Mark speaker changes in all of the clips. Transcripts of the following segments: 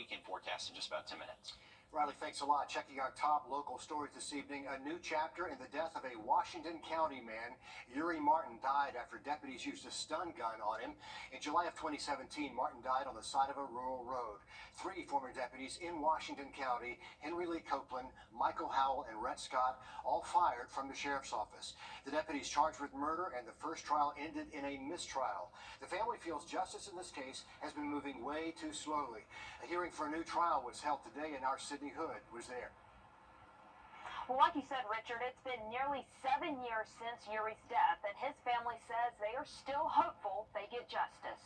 Speaker 1: weekend forecast in just about 10 minutes.
Speaker 2: Riley, thanks a lot. Checking our top local stories this evening, a new chapter in the death of a Washington County man. Uri Martin died after deputies used a stun gun on him. In July of 2017, Martin died on the side of a rural road. 3 former deputies in Washington County, Henry Lee Copeland, Michael Howell, and Rhett Scott, all fired from the sheriff's office. The deputies charged with murder, and the first trial ended in a mistrial. The family feels justice in this case has been moving way too slowly. A hearing for a new trial was held today, and our Sydney Hood was there.
Speaker 3: Well, like you said, Richard, it's been nearly 7 years since Uri's death, and his family says they are still hopeful they get justice.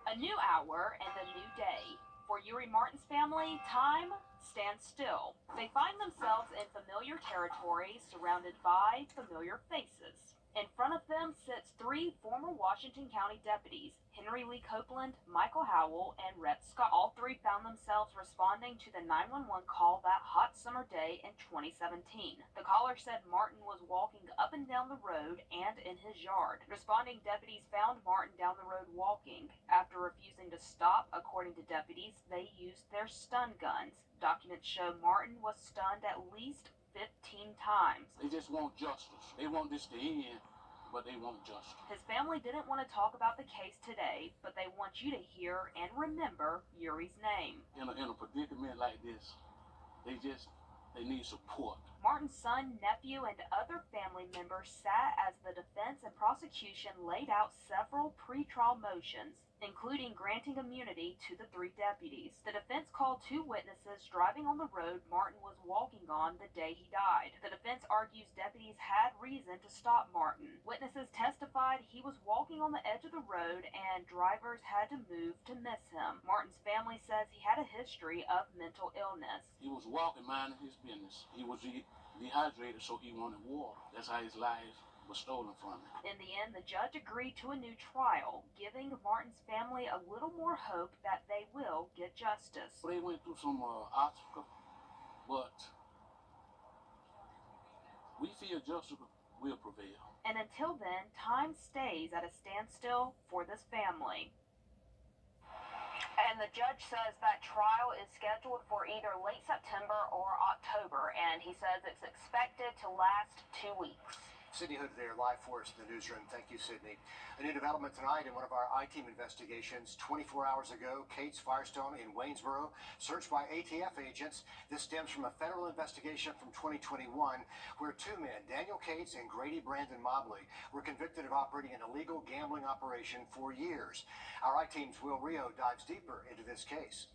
Speaker 3: A new hour and a new day. For Uri Martin's family, time stands still. They find themselves in familiar territory, surrounded by familiar faces. In front of them sits 3 former Washington County deputies, Henry Lee Copeland, Michael Howell, and Rhett Scott. All 3 found themselves responding to the 911 call that hot summer day in 2017. The caller said Martin was walking up and down the road and in his yard. Responding deputies found Martin down the road walking. After refusing to stop, according to deputies, they used their stun guns. Documents show Martin was stunned at least 15 times.
Speaker 4: They just want justice. They want this to end, but they want justice.
Speaker 3: His family didn't want to talk about the case today, but they want you to hear and remember Uri's name.
Speaker 4: In a predicament like this, they need support.
Speaker 3: Martin's son, nephew, and other family members sat as the defense and prosecution laid out several pretrial motions, including granting immunity to the 3 deputies. The defense called 2 witnesses driving on the road Martin was walking on the day he died. The defense argues deputies had reason to stop Martin. Witnesses testified he was walking on the edge of the road and drivers had to move to miss him. Martin's family says he had a history of mental illness.
Speaker 4: He was walking, minding his business. He was dehydrated, so he wanted water. That's how his life was stolen from him.
Speaker 3: In the end, the judge agreed to a new trial, giving Martin's family a little more hope that they will get justice.
Speaker 4: They went through some obstacles, but we feel justice will prevail.
Speaker 3: And until then, time stays at a standstill for this family. And the judge says that trial is scheduled for either late September or October, and he says it's expected to last 2 weeks.
Speaker 2: Sydney Hood there, live for us in the newsroom. Thank you, Sydney. A new development tonight in one of our I-Team investigations. 24 hours ago, Kate's Firestone in Waynesboro, searched by ATF agents. This stems from a federal investigation from 2021, where 2 men, Daniel Cates and Grady Brandon Mobley, were convicted of operating an illegal gambling operation for years. Our I-Team's Will Rio dives deeper into this case.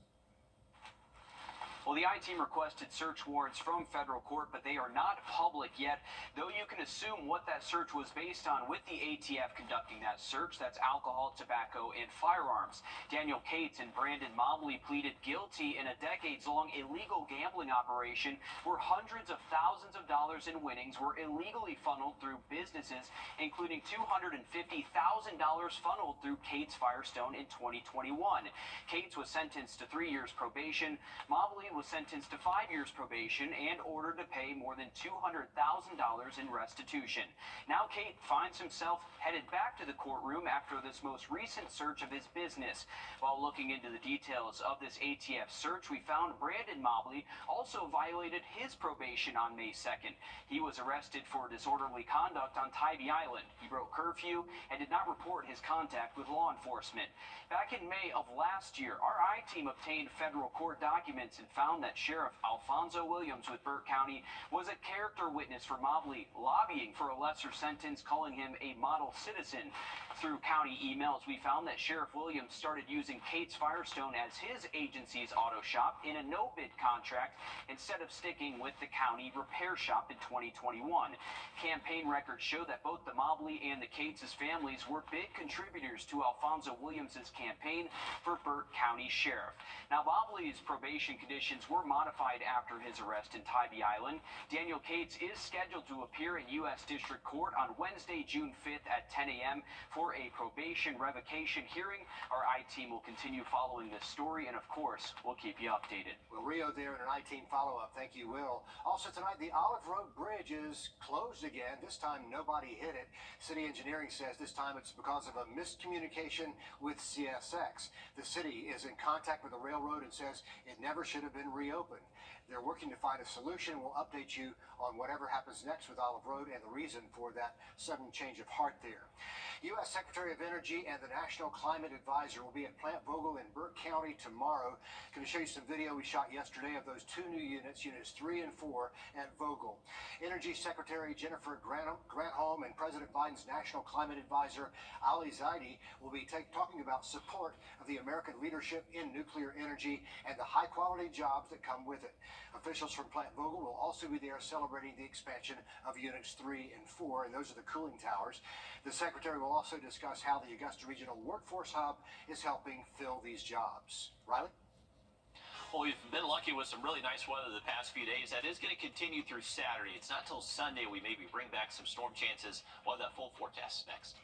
Speaker 1: Well, the I-Team requested search warrants from federal court, but they are not public yet, though you can assume what that search was based on with the ATF conducting that search. That's alcohol, tobacco, and firearms. Daniel Cates and Brandon Mobley pleaded guilty in a decades-long illegal gambling operation where hundreds of thousands of dollars in winnings were illegally funneled through businesses, including $250,000 funneled through Kate's Firestone in 2021. Cates was sentenced to 3 years probation. Mobley was sentenced to 5 years probation and ordered to pay more than $200,000 in restitution. Now Kate finds himself headed back to the courtroom after this most recent search of his business. While looking into the details of this ATF search, we found Brandon Mobley also violated his probation on May 2nd. He was arrested for disorderly conduct on Tybee Island. He broke curfew and did not report his contact with law enforcement. Back in May of last year, our I-Team obtained federal court documents and found that Sheriff Alfonso Williams with Burt County was a character witness for Mobley, lobbying for a lesser sentence, calling him a model citizen. Through county emails, we found that Sheriff Williams started using Kate's Firestone as his agency's auto shop in a no-bid contract instead of sticking with the county repair shop in 2021. Campaign records show that both the Mobley and the Cates' families were big contributors to Alfonso Williams' campaign for Burt County Sheriff. Now, Mobley's probation condition regulations were modified after his arrest in Tybee Island. Daniel Cates is scheduled to appear in U.S. District Court on Wednesday, June 5th at 10 a.m. for a probation revocation hearing. Our I-Team will continue following this story, and of course, we'll keep you updated.
Speaker 2: Well, Rio there in an I-Team follow-up. Thank you, Will. Also tonight, the Olive Road Bridge is closed again. This time, nobody hit it. City Engineering says this time it's because of a miscommunication with CSX. The city is in contact with the railroad and says it never should have been reopened. They're working to find a solution. We'll update you on whatever happens next with Olive Road and the reason for that sudden change of heart there. U.S. Secretary of Energy and the National Climate Advisor will be at Plant Vogtle in Burke County tomorrow. Going to show you some video we shot yesterday of those two new units, units 3 and 4 at Vogtle. Energy Secretary Jennifer Granholm and President Biden's National Climate Advisor Ali Zaidi will be talking about support of the American leadership in nuclear energy and the high-quality jobs that come with it. Officials from Plant Vogtle will also be there celebrating the expansion of units 3 and 4, and those are the cooling towers. The Secretary will also discuss how the Augusta Regional Workforce Hub is helping fill these jobs. Riley?
Speaker 5: Well, we've been lucky with some really nice weather the past few days. That is going to continue through Saturday. It's not till Sunday we maybe bring back some storm chances. We'll have that full forecast next.